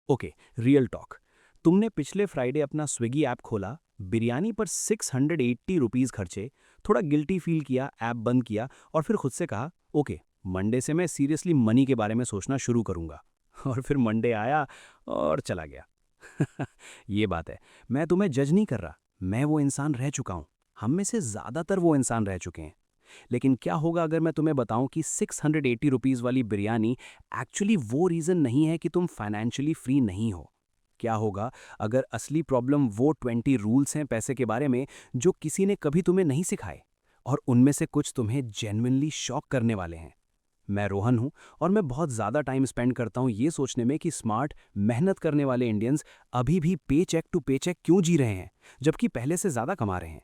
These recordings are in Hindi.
Okay, real talk. तुमने पिछले फ्राइडे अपना स्विगी ऐप खोला, बिरयानी पर 680 रुपीस खर्चे, थोड़ा गिल्टी फील किया, ऐप बंद किया और फिर खुद से कहा, ओके, मंडे से मैं सीरियसली मनी के बारे में सोचना शुरू करूंगा। और फिर मंडे आया और चला गया। ये बात है, मैं तुम्हें जज नहीं कर रहा, मैं वो इंसान रह चुका हूं। हम में से ज़्यादातर वो इंसान रह चुके हैं। लेकिन क्या होगा अगर मैं तुम्हें बताऊं कि 680 रुपीस वाली बिरयानी एक्चुअली वो रीज़न नहीं है कि तुम फाइनेंशियली फ्री नहीं हो। क्या होगा अगर असली प्रॉब्लम वो 20 रूल्स हैं पैसे के बारे में जो किसी ने कभी तुम्हें नहीं सिखाए, और उनमें से कुछ तुम्हें जेन्युइनली शॉक करने वाले हैं। मैं रोहन हूं और मैं बहुत ज़्यादा टाइम स्पेंड करता हूं ये सोचने में कि स्मार्ट मेहनत करने वाले इंडियंस अभी भी पे चेक टू पे चेक क्यों जी रहे हैं, जबकि पहले से ज़्यादा कमा रहे हैं।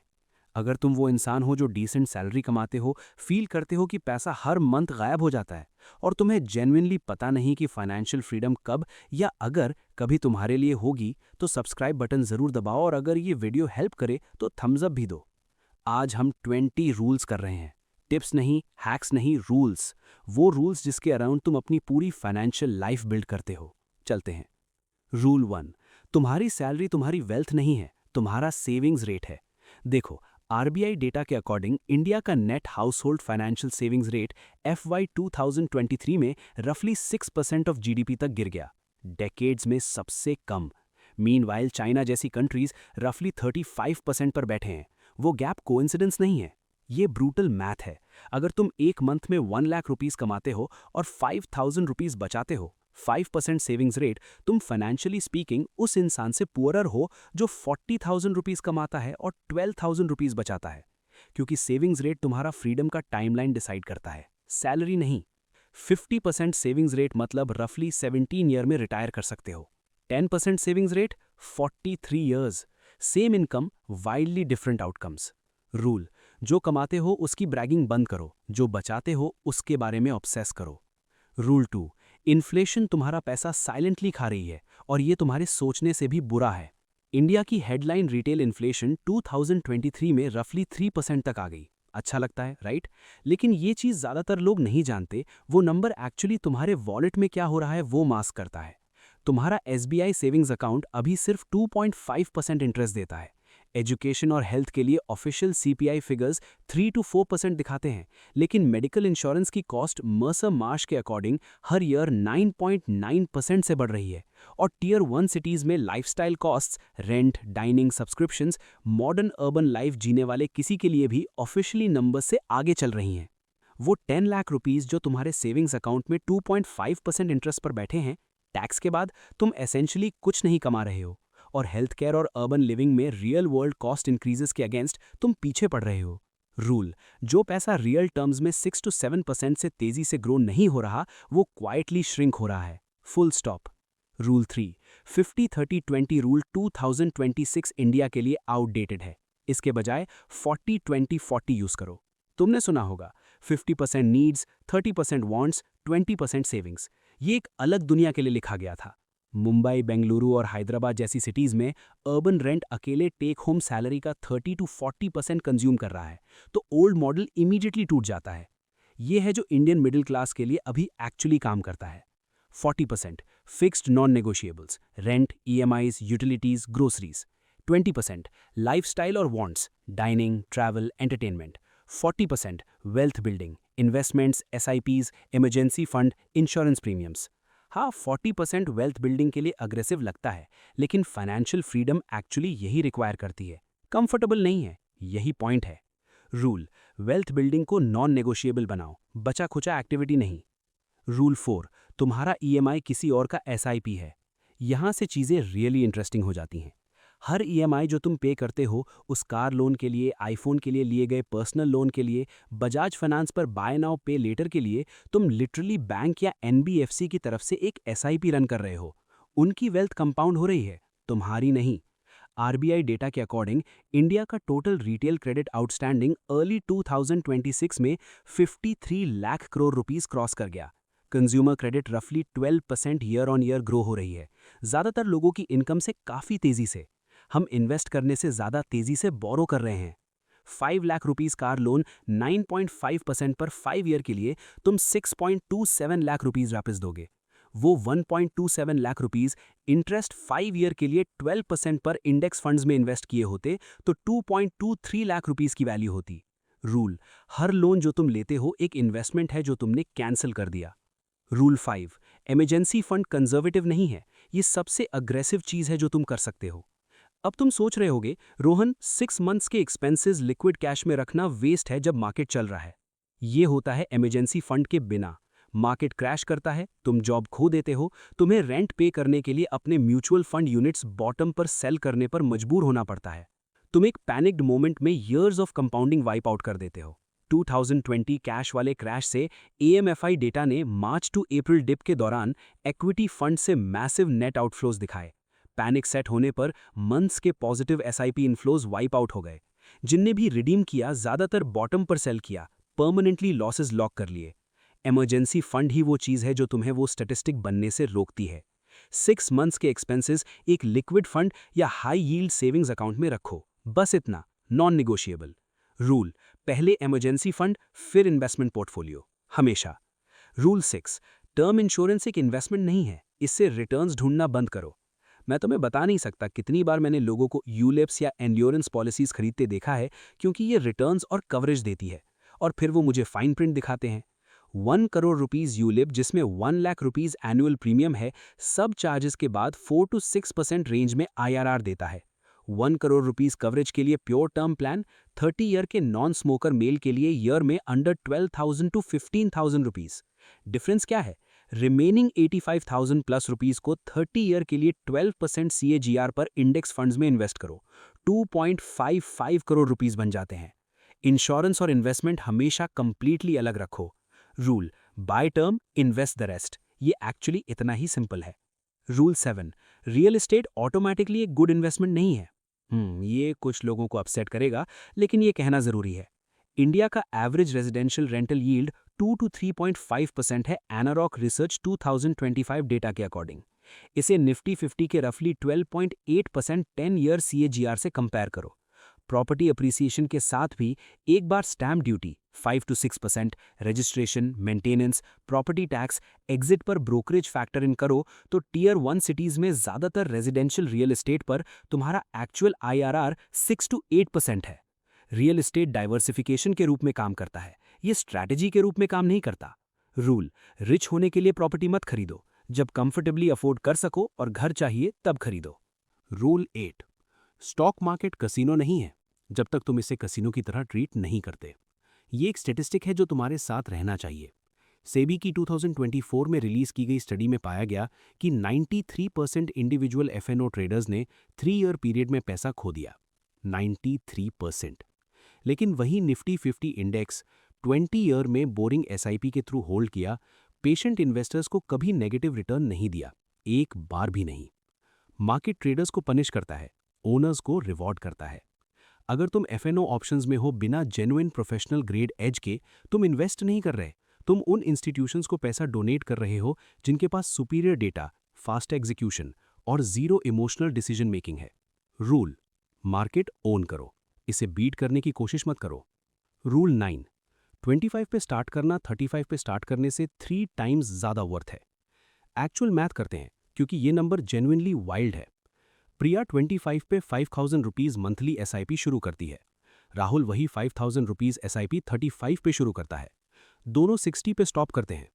अगर तुम वो इंसान हो जो डिसेंट सैलरी कमाते हो, फील करते हो कि पैसा हर मंथ गायब हो जाता है, और तुम्हें जेन्युइनली पता नहीं कि फाइनेंशियल फ्रीडम कब या अगर कभी तुम्हारे लिए होगी, तो सब्सक्राइब बटन ज़रूर दबाओ और अगर ये वीडियो हेल्प करे तो थम्स अप भी दो। आज हम 20 रूल्स कर रहे हैं। टिप्स नहीं, हैक्स नहीं, रूल्स। वो रूल्स जिसके अराउंड तुम अपनी पूरी फाइनेंशियल लाइफ बिल्ड करते हो। चलते हैं। रूल 1। तुम्हारी सैलरी तुम्हारी वेल्थ नहीं है, तुम्हारा सेविंग्स रेट है। देखो, आरबीआई डेटा के अकॉर्डिंग इंडिया का net house hold financial savings rate FY 2023 में रफली 6% ऑफ जीडीपी तक गिर गया। डेकेड्स में सबसे कम। मीनवाइल चाइना जैसी कंट्रीज रफली 35% पर बैठे हैं। वो गैप कोइंसिडेंस नहीं है, ये ब्रूटल मैथ है। अगर तुम एक मंथ में 1 लाख रुपीस कमाते हो और 5,000 रुपीस बचाते हो, 5% सेविंग्स रेट, तुम फाइनेंशियली स्पीकिंग उस इंसान से पुअरर हो जो 40,000 रुपीस कमाता है और 12,000 रुपीस बचाता है। क्योंकि सेविंग्स रेट तुम्हारा फ्रीडम का टाइमलाइन डिसाइड करता है, सैलरी नहीं। 50% सेविंग्स रेट मतलब रफली 17 ईयर में रिटायर कर सकते हो। 10% savings rate, 43 years. Same income, wildly different outcomes. Rule: जो कमाते हो उसकी ब्रैगिंग बंद करो, जो बचाते हो उसके बारे में ऑब्सेस करो। रूल 2। इन्फ्लेशन तुम्हारा पैसा साइलेंटली खा रही है और ये तुम्हारे सोचने से भी बुरा है। इंडिया की हेडलाइन रिटेल इन्फ्लेशन 2023 में रफली 3% तक आ गई। अच्छा लगता है, राइट? लेकिन ये चीज़ ज़्यादातर लोग नहीं जानते, वो नंबर एक्चुअली तुम्हारे वॉलेट में क्या हो रहा है वो मास्क करता है। तुम्हारा SBI सेविंग्स अकाउंट अभी सिर्फ 2.5% इंटरेस्ट देता है। एजुकेशन और हेल्थ के लिए ऑफिशियल CPI फिगर्स 3 to 4% दिखाते हैं, लेकिन मेडिकल इंश्योरेंस की कॉस्ट मर्सर मार्श के अकॉर्डिंग हर ईयर 9.9% से बढ़ रही है। और टियर 1 सिटीज़ में lifestyle costs, rent, dining, subscriptions, modern urban life जीने वाले किसी के लिए भी ऑफिशियली नंबर से आगे चल रही हैं। वो 10 लाख रुपीस जो तुम्हारे सेविंग्स अकाउंट में 2.5% इंटरेस्ट पर बैठे हैं, टैक्स के बाद तुम एसेंशियली कुछ नहीं कमा रहे हो। और हेल्थ केयर और अर्बन लिविंग में रियल वर्ल्ड कॉस्ट इंक्रीजेस के अगेंस्ट तुम पीछे पड़ रहे हो। रूल: जो पैसा रियल टर्म्स में 6 to 7% से तेजी से ग्रो नहीं हो रहा, वो क्वाइटली श्रिंक हो रहा है। Full stop. Rule 3। 50-30-20 rule 2026 India के लिए आउटडेटेड है। इसके बजाय 40-20-40 यूज करो। तुमने सुना होगा 50% नीड्स, 30% वांट्स, 20% सेविंग्स। ये एक अलग दुनिया के लिए लिखा गया था। मुंबई, बेंगलुरु और हैदराबाद जैसी सिटीज में अर्बन रेंट अकेले टेक होम सैलरी का 30 to 40% कंज्यूम कर रहा है, तो ओल्ड मॉडल इमीडिएटली टूट जाता है। ये है जो इंडियन मिडिल क्लास के लिए अभी एक्चुअली काम करता है। 40% fixed non negotiables, rent, EMIs, utilities, groceries. 20% lifestyle और wants, dining, travel, entertainment. 40% wealth building, investments, SIPs, emergency fund, insurance premiums. हाँ, 40% वेल्थ बिल्डिंग के लिए अग्रेसिव लगता है, लेकिन फाइनेंशियल फ्रीडम एक्चुअली यही रिक्वायर करती है। कंफर्टेबल नहीं है, यही पॉइंट है। रूल: वेल्थ बिल्डिंग को नॉन नेगोशिएबल बनाओ, बचा खुचा एक्टिविटी नहीं। रूल 4। तुम्हारा EMI किसी और का SIP है। यहाँ से चीज़ें रियली इंटरेस्टिंग हो जाती हैं। हर EMI जो तुम पे करते हो, उस कार लोन के लिए, आईफोन के लिए लिए गए पर्सनल लोन के लिए, बजाज फाइनेंस पर बाय नाउ पे लेटर के लिए, तुम लिटरली बैंक या NBFC की तरफ से एक SIP रन कर रहे हो। उनकी वेल्थ कंपाउंड हो रही है, तुम्हारी नहीं। RBI डेटा के अकॉर्डिंग इंडिया का total retail credit outstanding early 2026 में 53 लाख करोड़ रुपीस क्रॉस कर गया। कंज्यूमर क्रेडिट रफली 12% ईयर ऑन ईयर ग्रो हो रही है, ज़्यादातर लोगों की इनकम से काफ़ी तेज़ी से। हम इन्वेस्ट करने से ज़्यादा तेज़ी से बोरो कर रहे हैं। 5 लाख रुपीस कार लोन 9.5% पर 5 ईयर के लिए तुम 6.27 लाख रुपीस वापस दोगे। वो 1.27 लाख रुपीस इंटरेस्ट 5 ईयर के लिए 12% पर इंडेक्स फंड्स में इन्वेस्ट किए होते तो 2.23 लाख रुपीस की वैल्यू होती। रूल, हर लोन जो तुम लेते हो एक इन्वेस्टमेंट है जो तुमने कैंसिल कर दिया। रूल 5, इमरजेंसी फंड कंजर्वेटिव नहीं है, ये सबसे अग्रेसिव चीज है जो तुम कर सकते हो। अब तुम सोच रहे होगे, रोहन 6 मंथ्स के एक्सपेंसेस लिक्विड कैश में रखना वेस्ट है जब मार्केट चल रहा है। ये होता है इमरजेंसी फंड के बिना। मार्केट क्रैश करता है, तुम जॉब खो देते हो, तुम्हें रेंट पे करने के लिए अपने म्यूचुअल फंड यूनिट्स बॉटम पर सेल करने पर मजबूर होना पड़ता है। तुम एक पैनिक्ड मोमेंट में years of compounding wipe out कर देते हो। 2020 कैश वाले क्रैश से AMFI डेटा ने मार्च टू अप्रैल डिप के दौरान इक्विटी फंड से मैसिव नेट आउटफ्लोज दिखाए। पैनिक सेट होने पर मंथ्स के positive SIP inflows wipe out हो गए। जिनने भी रिडीम किया ज्यादातर बॉटम पर सेल किया, परमानेंटली लॉसेस लॉक कर लिए। इमरजेंसी फंड ही वो चीज है जो तुम्हें वो स्टैटिस्टिक बनने से रोकती है। 6 मंथ्स के एक्सपेंसेस एक लिक्विड फंड या हाई यील्ड सेविंग्स अकाउंट में रखो, बस इतना, नॉन निगोशिएबल। रूल, पहले इमरजेंसी फंड फिर इन्वेस्टमेंट पोर्टफोलियो, हमेशा। रूल 6, टर्म इंश्योरेंस एक इन्वेस्टमेंट नहीं है, इससे रिटर्न्स ढूंढना बंद करो। मैं तुम्हें बता नहीं सकता कितनी बार मैंने लोगों को यूलिप्स या एंड्योरेंस पॉलिसीज खरीदते देखा है, क्योंकि ये रिटर्न्स और कवरेज देती है, और फिर वो मुझे फाइन प्रिंट दिखाते हैं। 1 करोड़ रुपीज यूलिप जिसमें 1 लाख रुपीज एनुअल प्रीमियम है, सब चार्जेस के बाद 4 to 6% रेंज में IRR देता है। 1 करोड़ रुपीस कवरेज के लिए प्योर टर्म प्लान 30 ईयर के नॉन स्मोकर मेल के लिए ईयर में अंडर 12,000 to 15,000 रुपीस। डिफरेंस क्या है? रिमेनिंग 85,000 प्लस रुपीस को 30 ईयर के लिए 12% CAGR पर इंडेक्स फंड्स में इन्वेस्ट करो, 2.55 करोड़ रुपीस बन जाते हैं। इंश्योरेंस और इन्वेस्टमेंट हमेशा कंप्लीटली अलग रखो। Rule, by term invest the rest, ये एक्चुअली इतना ही सिंपल है। रूल 7, रियल एस्टेट ऑटोमेटिकली एक गुड इन्वेस्टमेंट नहीं है। ये कुछ लोगों को अपसेट करेगा, लेकिन ये कहना जरूरी है। इंडिया का average residential rental yield 2 to 3.5% है, एनारॉक रिसर्च 2025 डेटा के अकॉर्डिंग। इसे निफ्टी 50 के रफली 12.8% 10 ईयर CAGR से कंपेयर करो। प्रॉपर्टी अप्रिसिएशन के साथ भी एक बार stamp duty 5 to 6%, registration, maintenance, property tax, exit पर ब्रोकरेज फैक्टर इन करो तो टियर 1 सिटीज में ज्यादातर रेजिडेंशियल रियल एस्टेट पर तुम्हारा एक्चुअल IRR 6 to 8% है। रियल एस्टेट डाइवर्सिफिकेशन के रूप में काम करता है, ये स्ट्रैटेजी के रूप में काम नहीं करता। रूल, रिच होने के लिए प्रॉपर्टी मत खरीदो, जब कंफर्टेबली अफोर्ड कर सको और घर चाहिए तब खरीदो। रूल 8, स्टॉक मार्केट कसिनो नहीं है जब तक तुम इसे कसिनो की तरह ट्रीट नहीं करते। ये एक स्टैटिस्टिक है जो तुम्हारे साथ रहना चाहिए। सेबी की 2024 में रिलीज की गई स्टडी में पाया गया कि 93% इंडिविजुअल FNO ट्रेडर्स ने 3 ईयर पीरियड में पैसा खो दिया। 93%। लेकिन वही निफ्टी 50 इंडेक्स 20 ईयर में बोरिंग SIP के थ्रू होल्ड किया, पेशेंट इन्वेस्टर्स को कभी नेगेटिव रिटर्न नहीं दिया, एक बार भी नहीं। मार्केट ट्रेडर्स को पनिश करता है, ओनर्स को रिवॉर्ड करता है। अगर तुम FNO ऑप्शंस में हो बिना जेन्युइन प्रोफेशनल ग्रेड एज के, तुम इन्वेस्ट नहीं कर रहे, तुम उन इंस्टीट्यूशंस को पैसा डोनेट कर रहे हो जिनके पास सुपीरियर डेटा, फास्ट एग्जीक्यूशन और जीरो इमोशनल डिसीजन मेकिंग है। रूल, मार्केट ओन करो, इसे बीट करने की कोशिश मत करो। रूल 9, 25 पे स्टार्ट करना 35 पे स्टार्ट करने से 3 टाइम्स ज़्यादा वर्थ है। एक्चुअल मैथ करते हैं क्योंकि ये नंबर जेन्युइनली वाइल्ड है। प्रिया 25 पे 5,000 रुपीज़ मंथली SIP शुरू करती है। राहुल वही 5,000 रुपीज़ SIP 35 पे शुरू करता है। दोनों 60 पे स्टॉप करते हैं।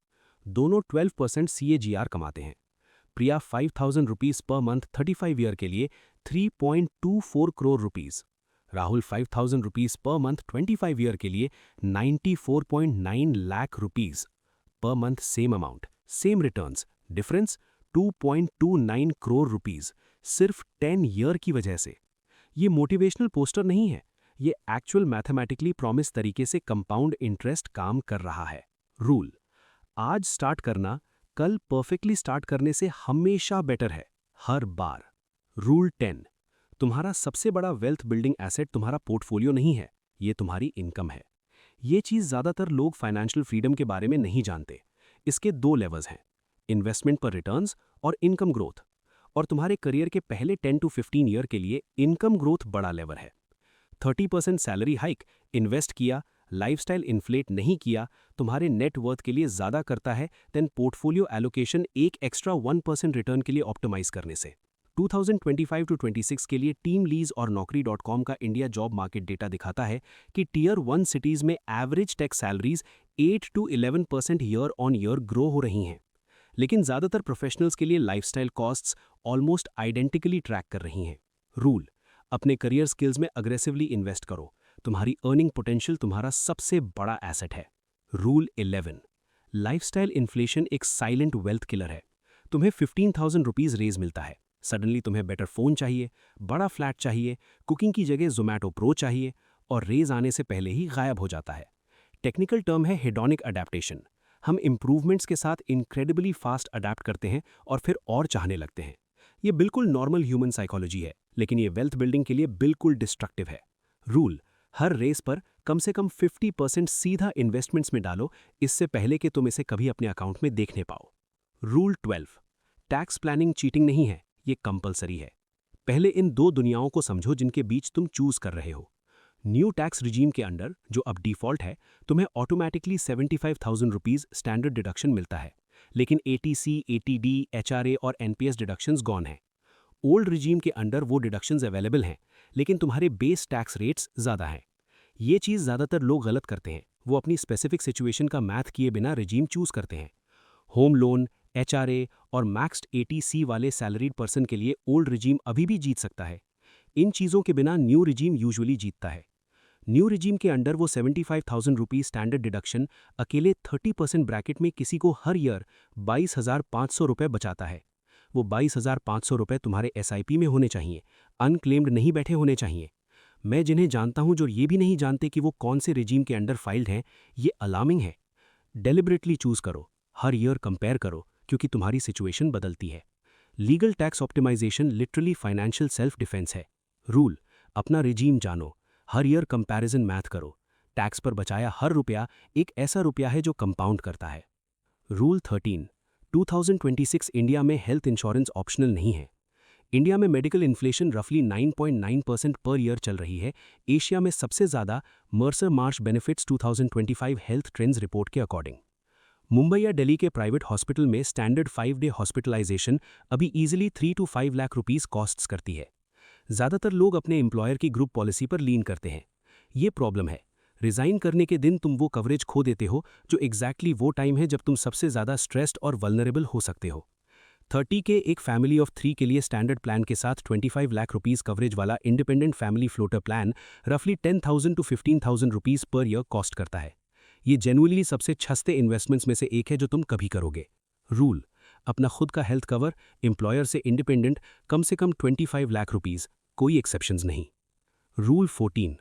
दोनों 12% CAGR कमाते हैं। प्रिया 5,000 रुपीज़ पर मंथ 35 ईयर के लिए 3.24 crore rupees. Rahul 5,000 rupees per month 25 year के लिए 94.9 lakh rupees. Per month same amount, same returns, difference 2.29 crore rupees सिर्फ 10 ईयर की वजह से। ये मोटिवेशनल पोस्टर नहीं है, ये एक्चुअल मैथमेटिकली प्रॉमिस तरीके से कंपाउंड इंटरेस्ट काम कर रहा है। रूल, आज स्टार्ट करना कल परफेक्टली स्टार्ट करने से हमेशा बेटर है, हर बार। रूल 10, तुम्हारा सबसे बड़ा वेल्थ बिल्डिंग एसेट तुम्हारा पोर्टफोलियो नहीं है, ये तुम्हारी इनकम है। ये चीज़ ज़्यादातर लोग फाइनेंशियल फ्रीडम के बारे में नहीं जानते। इसके 2 लेवल्स हैं, इन्वेस्टमेंट पर रिटर्न्स और इनकम ग्रोथ। और तुम्हारे करियर के पहले 10 to 15 ईयर के लिए इनकम ग्रोथ बड़ा लेवर है। 30% सैलरी हाइक, इन्वेस्ट किया, लाइफस्टाइल इन्फ्लेट नहीं किया, तुम्हारे नेट वर्थ के लिए ज़्यादा करता है देन पोर्टफोलियो एलोकेशन एक एक्स्ट्रा 1% रिटर्न के लिए ऑप्टिमाइज करने से। 2025 टू 26 के लिए टीम लीज और Naukri.com का इंडिया जॉब मार्केट डेटा दिखाता है कि टियर 1 सिटीज़ में average tech salaries 8 to 11% year on year grow हो रही हैं। लेकिन ज़्यादातर प्रोफेशनल्स के लिए lifestyle costs almost identically track कर रही हैं। रूल, अपने करियर स्किल्स में अग्रेसिवली इन्वेस्ट करो। तुम्हारी अर्निंग पोटेंशियल तुम्हारा सबसे बड़ा एसेट है। रूल 11, लाइफस्टाइल इन्फ्लेशन एक साइलेंट वेल्थ किलर है। तुम्हें 15,000 रुपीज़ रेज मिलता है, सडनली तुम्हें बेटर फ़ोन चाहिए, बड़ा फ्लैट चाहिए, कुकिंग की जगह ज़ोमैटो प्रो चाहिए, और रेज आने से पहले ही गायब हो जाता है। टेक्निकल टर्म है हेडोनिक अडेप्टेशन। हम इम्प्रूवमेंट्स के साथ इनक्रेडिबली फास्ट अडेप्ट करते हैं और फिर और चाहने लगते हैं। ये बिल्कुल नॉर्मल ह्यूमन साइकोलॉजी है, लेकिन ये वेल्थ बिल्डिंग के लिए बिल्कुल डिस्ट्रक्टिव है। रूल, हर रेस पर कम से कम 50% सीधा इन्वेस्टमेंट्स में डालो, इससे पहले कि तुम इसे कभी अपने अकाउंट में देखने पाओ। रूल 12, टैक्स प्लानिंग चीटिंग नहीं है, ये कंपलसरी है। पहले इन दो दुनियाओं को समझो जिनके बीच तुम चूज कर रहे हो। न्यू टैक्स रिजीम के अंडर, जो अब डिफ़ॉल्ट है, तुम्हें ऑटोमैटिकली 75,000 रुपीज़ स्टैंडर्ड डिडक्शन मिलता है, लेकिन एटीसी, एटीडी, एचआरए और एनपीएस डिडक्शंस गॉन हैं। ओल्ड रिजीम के अंडर वो डिडक्शंस अवेलेबल हैं, लेकिन तुम्हारे बेस टैक्स रेट्स ज़्यादा हैं। ये चीज़ ज़्यादातर लोग गलत करते हैं, वो अपनी स्पेसिफिक सिचुएशन का मैथ किए बिना रिजीम चूज करते हैं। होम लोन, एचआरए और मैक्स्ड एटीसी वाले सैलरीड पर्सन के लिए ओल्ड रिजीम अभी भी जीत सकता है। इन चीज़ों के बिना न्यू रिजीम यूजुअली जीतता है। न्यू रिजीम के अंडर वो 75,000 रुपीज़ स्टैंडर्ड डिडक्शन अकेले 30% ब्रैकेट में किसी को हर ईयर 22,500 रुपये बचाता है। वो 22,500 रुपये तुम्हारे एसआईपी में होने चाहिए, अनक्लेम्ड नहीं बैठे होने चाहिए। मैं जिन्हें जानता हूं जो ये भी नहीं जानते कि वो कौन से रिजीम के अंडर फाइल्ड हैं, ये अलार्मिंग है। डेलिबरेटली चूज करो, हर ईयर कंपेयर करो, क्योंकि तुम्हारी सिचुएशन बदलती है। Legal tax optimisation literally financial self defence है। रूल, अपना रिजीम जानो, हर ईयर कंपैरिजन मैथ करो। टैक्स पर बचाया हर रुपया एक ऐसा रुपया है जो कंपाउंड करता है। रूल 13, 2026 इंडिया में हेल्थ इंश्योरेंस ऑप्शनल नहीं है। इंडिया में मेडिकल इन्फ्लेशन रफली 9.9% पर ईयर चल रही है। एशिया में सबसे ज़्यादा Mercer Marsh benefits 2025 health trends report के अकॉर्डिंग। मुंबई या दिल्ली के प्राइवेट हॉस्पिटल में स्टैंडर्ड 5-डे हॉस्पिटलाइजेशन अभी easily 3 to 5 lakh rupees costs करती है। ज़्यादातर लोग अपने एम्प्लॉयर की ग्रुप पॉलिसी पर लीन करते हैं। ये प्रॉब्लम है। रिज़ाइन करने के दिन तुम वो कवरेज खो देते हो जो एग्जैक्टली वो टाइम है जब तुम सबसे ज़्यादा स्ट्रेस्ड और वल्नरेबल हो सकते हो। 30 के एक फैमिली ऑफ 3 के लिए स्टैंडर्ड प्लान के साथ 25 लाख रुपीस कवरेज वाला इंडिपेंडेंट फैमिली फ्लोटर प्लान रफली 10,000 to 15,000 rupees per year cost करता है। ये जेन्युइनली सबसे सस्ते इन्वेस्टमेंट्स में से एक है जो तुम कभी करोगे। रूल, अपना खुद का हेल्थ कवर एम्प्लॉयर से इंडिपेंडेंट कम से कम 25 लाख रुपीस, कोई एक्सेप्शंस नहीं। रूल 14,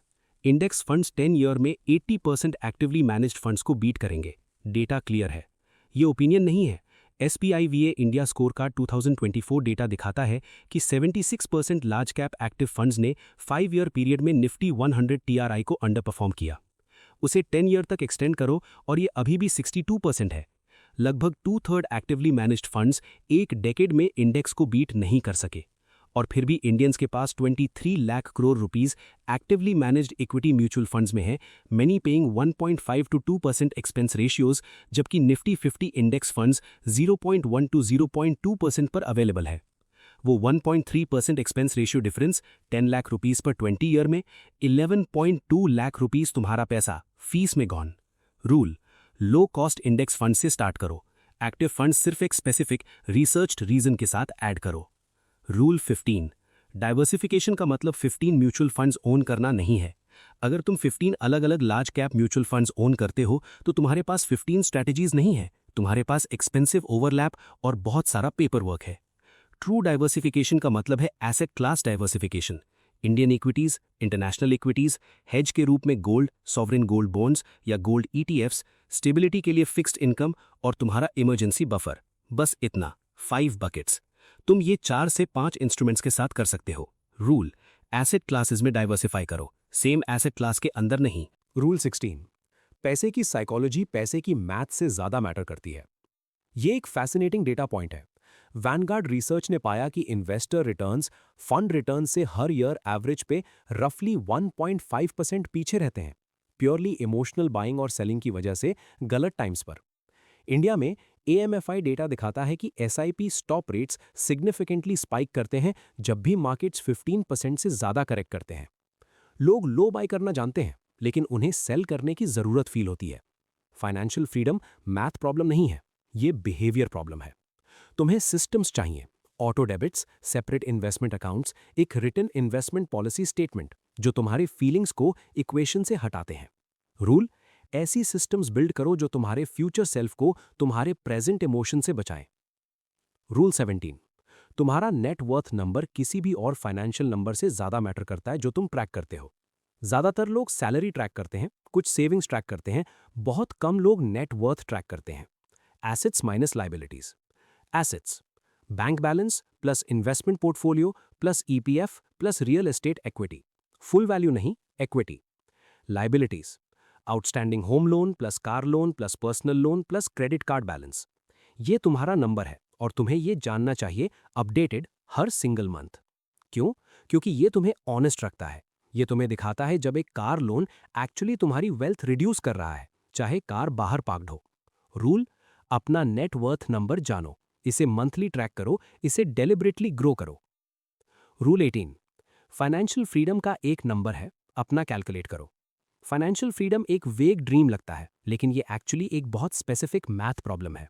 इंडेक्स फंड्स 10 ईयर में 80% एक्टिवली मैनेज्ड फंड्स को बीट करेंगे। डेटा क्लियर है, ये ओपिनियन नहीं है। SPIVA India score card 2024 data दिखाता है कि 76% लार्ज कैप एक्टिव फंड्स ने 5 ईयर पीरियड में निफ्टी 100 TRI को अंडर परफॉर्म किया। उसे 10 ईयर तक एक्सटेंड करो और ये अभी भी 62% है। लगभग 2/3 एक्टिवली मैनेज्ड फंड्स एक डेकेड में इंडेक्स को बीट नहीं कर सके, और फिर भी इंडियंस के पास 23 lakh crore rupees actively managed equity mutual funds में है, many paying 1.5 to 2% expense ratios, जबकि निफ्टी 50 इंडेक्स फंड्स 0.1 to 0.2% पर अवेलेबल है। वो 1.3% expense ratio difference 10 lakh rupees पर 20 ईयर में 11.2 लाख रुपीस तुम्हारा पैसा फीस में gone. Rule, low cost index fund से स्टार्ट करो। एक्टिव फंड सिर्फ एक स्पेसिफिक रिसर्च्ड रीजन के साथ ऐड करो। रूल 15, डाइवर्सिफिकेशन का मतलब 15 म्यूचुअल फंड्स ओन करना नहीं है। अगर तुम 15 अलग अलग large cap mutual funds own करते हो तो तुम्हारे पास 15 स्ट्रैटेजीज नहीं है, तुम्हारे पास एक्सपेंसिव ओवरलैप और बहुत सारा पेपर वर्क है। ट्रू डाइवर्सिफिकेशन का मतलब है asset class diversification. Indian equities, international equities, hedge के रूप में गोल्ड, सॉवरेन गोल्ड बॉन्ड्स या गोल्ड ETFs, स्टेबिलिटी के लिए फिक्स्ड इनकम और तुम्हारा इमरजेंसी बफर। बस इतना, 5 बकेट्स। तुम ये 4 से 5 इंस्ट्रूमेंट्स के साथ कर सकते हो। रूल, एसेट क्लासेस में डाइवर्सिफाई करो, सेम एसेट क्लास के अंदर नहीं। रूल 16, पैसे की साइकोलॉजी पैसे की मैथ से ज्यादा मैटर करती है। ये एक फैसिनेटिंग डेटा पॉइंट है। वैनगार्ड रिसर्च ने पाया कि इन्वेस्टर रिटर्न्स फंड रिटर्न से हर ईयर एवरेज पे रफली 1.5% पीछे रहते हैं। प्योरली इमोशनल बाइंग और सेलिंग की वजह से गलत टाइम्स पर। इंडिया में AMFI डेटा दिखाता है कि SIP stop rates significantly spike करते हैं जब भी मार्केट्स 15% से ज़्यादा करेक्ट करते हैं। लोग लो बाय करना जानते हैं, लेकिन उन्हें सेल करने की ज़रूरत फील होती है। फाइनेंशियल फ्रीडम मैथ प्रॉब्लम नहीं है, ये बिहेवियर प्रॉब्लम है। तुम्हें सिस्टम्स चाहिए, auto debits, separate investment accounts, एक रिटन इन्वेस्टमेंट पॉलिसी स्टेटमेंट जो तुम्हारे फीलिंग्स को इक्वेशन से हटाते हैं। रूल, ऐसी सिस्टम्स बिल्ड करो जो तुम्हारे फ्यूचर सेल्फ को तुम्हारे प्रेजेंट इमोशन से बचाएं। रूल 17, तुम्हारा नेट वर्थ नंबर किसी भी और फाइनेंशियल नंबर से ज्यादा मैटर करता है जो तुम ट्रैक करते हो। ज्यादातर लोग सैलरी ट्रैक करते हैं, कुछ सेविंग्स ट्रैक करते हैं, बहुत कम लोग नेट वर्थ ट्रैक करते हैं। Assets minus liabilities. Assets, bank balance plus investment portfolio plus EPF plus real estate equity, full value नहीं, equity. Liabilities, outstanding home loan plus car loan plus personal loan plus credit card balance. ये तुम्हारा नंबर है और तुम्हें ये जानना चाहिए अपडेटेड हर सिंगल मंथ। क्यों? क्योंकि ये तुम्हें ऑनेस्ट रखता है। ये तुम्हें दिखाता है जब एक कार लोन एक्चुअली तुम्हारी वेल्थ रिड्यूस कर रहा है, चाहे कार बाहर पार्क्ड हो। रूल, अपना नेट वर्थ नंबर जानो, इसे मंथली ट्रैक करो, इसे डेलिबरेटली ग्रो करो। रूल 18, फाइनेंशियल फ्रीडम का एक नंबर है, अपना कैलकुलेट करो। फाइनेंशियल फ्रीडम एक वेग ड्रीम लगता है, लेकिन ये एक्चुअली एक बहुत स्पेसिफिक मैथ प्रॉब्लम है।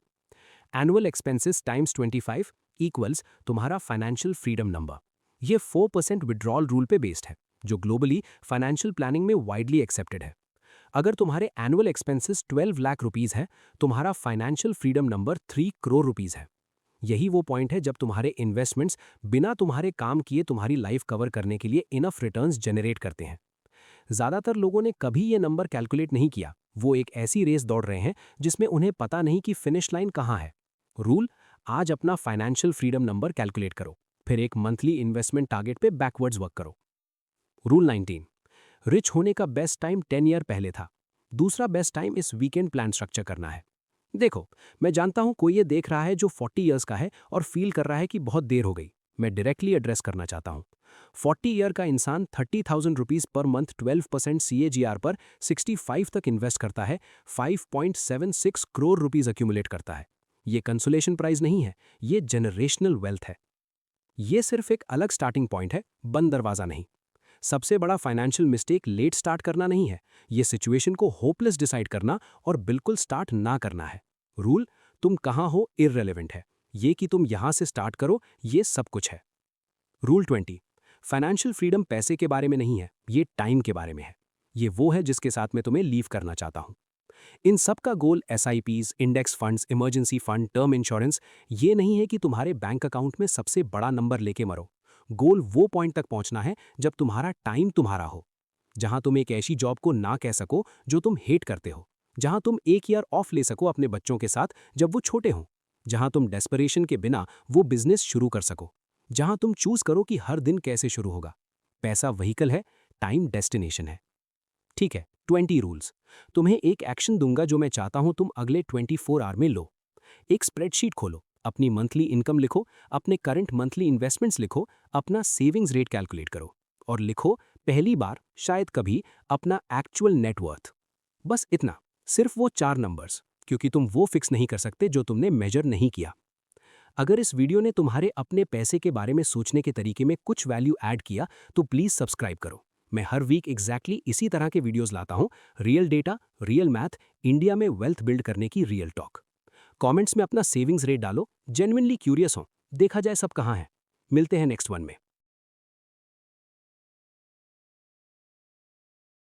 एनुअल एक्सपेंसेस टाइम्स 25 इक्वल्स तुम्हारा फाइनेंशियल फ्रीडम नंबर। ये 4% विड्रॉल रूल पे बेस्ड है, जो ग्लोबली फाइनेंशियल प्लानिंग में वाइडली एक्सेप्टेड है। अगर तुम्हारे एनुअल एक्सपेंसेस 12 लाख रुपीस है, तुम्हारा financial freedom number 3 crore rupees है। यही वो पॉइंट है जब तुम्हारे इन्वेस्टमेंट्स बिना तुम्हारे काम किए तुम्हारी लाइफ कवर करने के लिए इनफ रिटर्न्स जनरेट करते हैं। ज्यादातर लोगों ने कभी ये नंबर कैलकुलेट नहीं किया, वो एक ऐसी रेस दौड़ रहे हैं जिसमें उन्हें पता नहीं कि फिनिश लाइन कहाँ है। रूल, आज अपना फाइनेंशियल फ्रीडम नंबर कैलकुलेट करो, फिर एक मंथली इन्वेस्टमेंट टारगेट पे बैकवर्ड्स वर्क करो। रूल 19, रिच होने का बेस्ट टाइम 10 ईयर पहले था, दूसरा बेस्ट टाइम इस वीकेंड प्लान स्ट्रक्चर करना है। देखो, मैं जानता हूं कोई ये देख रहा है जो 40 ईयर्स का है और फील कर रहा है कि बहुत देर हो गई। मैं डायरेक्टली एड्रेस करना चाहता हूं। 40 ईयर का इंसान 30,000 रुपीज पर मंथ 12% CAGR पर 65 तक इन्वेस्ट करता है, 5.76 करोड़ रुपीज अक्यूमुलेट करता है। ये कंसोलेशन प्राइज नहीं है, ये जनरेशनल वेल्थ है। ये सिर्फ एक अलग स्टार्टिंग पॉइंट है, बंद दरवाजा नहीं। सबसे बड़ा फाइनेंशियल मिस्टेक लेट स्टार्ट करना नहीं है, ये सिचुएशन को होपलेस डिसाइड करना और बिल्कुल स्टार्ट ना करना है। रूल, तुम कहां हो इररिलेवेंट है, ये कि तुम यहां से स्टार्ट करो ये सब कुछ है। रूल 20, फाइनेंशियल फ्रीडम पैसे के बारे में नहीं है, ये टाइम के बारे में है। ये वो है जिसके साथ मैं तुम्हें लीव करना चाहता हूं। इन सब का गोल SIPs, index funds, emergency fund, term insurance ये नहीं है कि तुम्हारे बैंक अकाउंट में सबसे बड़ा नंबर लेके मरो। गोल वो पॉइंट तक पहुंचना है जब तुम्हारा टाइम तुम्हारा हो, जहां तुम एक ऐसी जॉब को ना कह सको जो तुम हेट करते हो, जहां तुम एक ईयर ऑफ ले सको अपने बच्चों के साथ जब वो छोटे हों, जहां तुम डेस्परेशन के बिना वो बिजनेस शुरू कर सको, जहां तुम चूज करो कि हर दिन कैसे शुरू होगा। पैसा व्हीकल है, टाइम डेस्टिनेशन है। ठीक है, 20 रूल्स। तुम्हें एक एक्शन दूंगा जो मैं चाहता हूं तुम अगले 24 आवर में लो। एक स्प्रेडशीट खोलो, अपनी मंथली इनकम लिखो, अपने करंट मंथली इन्वेस्टमेंट्स लिखो, अपना सेविंग्स रेट कैलकुलेट करो और लिखो पहली बार शायद कभी अपना एक्चुअल नेटवर्थ। बस इतना, सिर्फ वो 4 नंबर्स, क्योंकि तुम वो फिक्स नहीं कर सकते जो तुमने मेजर नहीं किया। अगर इस वीडियो ने तुम्हारे अपने पैसे के बारे में सोचने के तरीके में कुछ वैल्यू ऐड किया तो प्लीज सब्सक्राइब करो। मैं हर वीक एग्जैक्टली इसी तरह के वीडियोस लाता हूं, real data, real math, India में वेल्थ बिल्ड करने की रियल टॉक। कमेंट्स में अपना सेविंग्स रेट डालो, जेन्युइनली क्यूरियस हो, देखा जाए सब कहां है। मिलते हैं नेक्स्ट वन में।